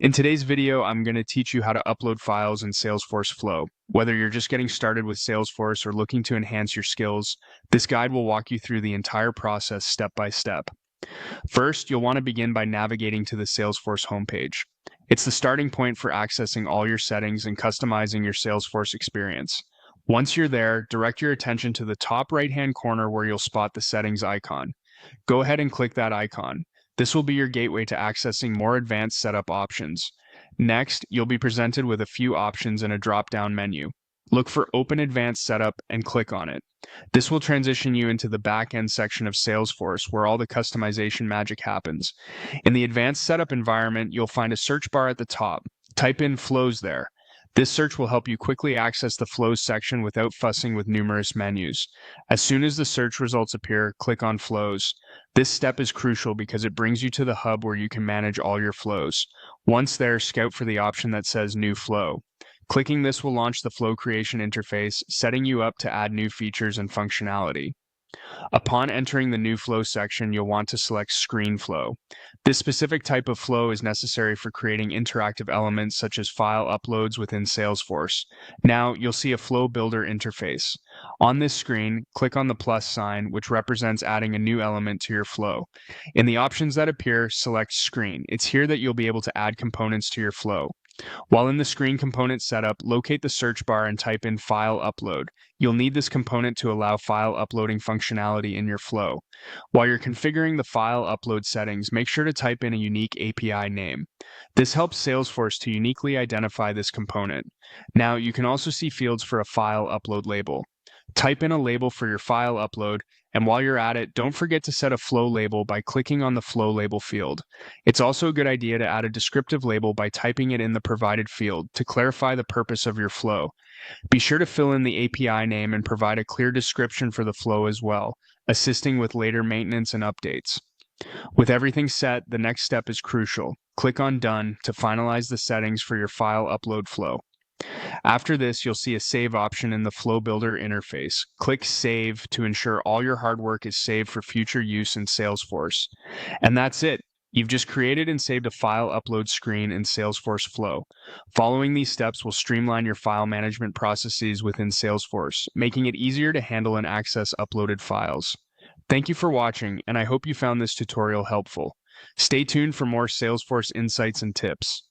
In today's video, I'm going to teach you how to upload files in Salesforce Flow. Whether you're just getting started with Salesforce or looking to enhance your skills, this guide will walk you through the entire process step by step. First, you'll want to begin by navigating to the Salesforce homepage. It's the starting point for accessing all your settings and customizing your Salesforce experience. Once you're there, direct your attention to the top right-hand corner where you'll spot the settings icon. Go ahead and click that icon. This will be your gateway to accessing more advanced setup options. Next, you'll be presented with a few options in a drop-down menu. Look for Open Advanced Setup and click on it. This will transition you into the back-end section of Salesforce where all the customization magic happens. In the Advanced Setup environment, you'll find a search bar at the top. Type in Flows there. This search will help you quickly access the Flows section without fussing with numerous menus. As soon as the search results appear, click on Flows. This step is crucial because it brings you to the hub where you can manage all your flows. Once there, scout for the option that says New Flow. Clicking this will launch the flow creation interface, setting you up to add new features and functionality. Upon entering the new flow section, you'll want to select Screen Flow. This specific type of flow is necessary for creating interactive elements such as file uploads within Salesforce. Now, you'll see a Flow Builder interface. On this screen, click on the plus sign, which represents adding a new element to your flow. In the options that appear, select Screen. It's here that you'll be able to add components to your flow. While in the screen component setup, locate the search bar and type in File Upload. You'll need this component to allow file uploading functionality in your flow. While you're configuring the file upload settings, make sure to type in a unique API name. This helps Salesforce to uniquely identify this component. Now, you can also see fields for a file upload label. Type in a label for your file upload, and while you're at it, don't forget to set a flow label by clicking on the flow label field. It's also a good idea to add a descriptive label by typing it in the provided field to clarify the purpose of your flow. Be sure to fill in the API name and provide a clear description for the flow as well, assisting with later maintenance and updates. With everything set, the next step is crucial. Click on Done to finalize the settings for your file upload flow. After this, you'll see a Save option in the Flow Builder interface. Click Save to ensure all your hard work is saved for future use in Salesforce. And that's it. You've just created and saved a file upload screen in Salesforce Flow. Following these steps will streamline your file management processes within Salesforce, making it easier to handle and access uploaded files. Thank you for watching, and I hope you found this tutorial helpful. Stay tuned for more Salesforce insights and tips.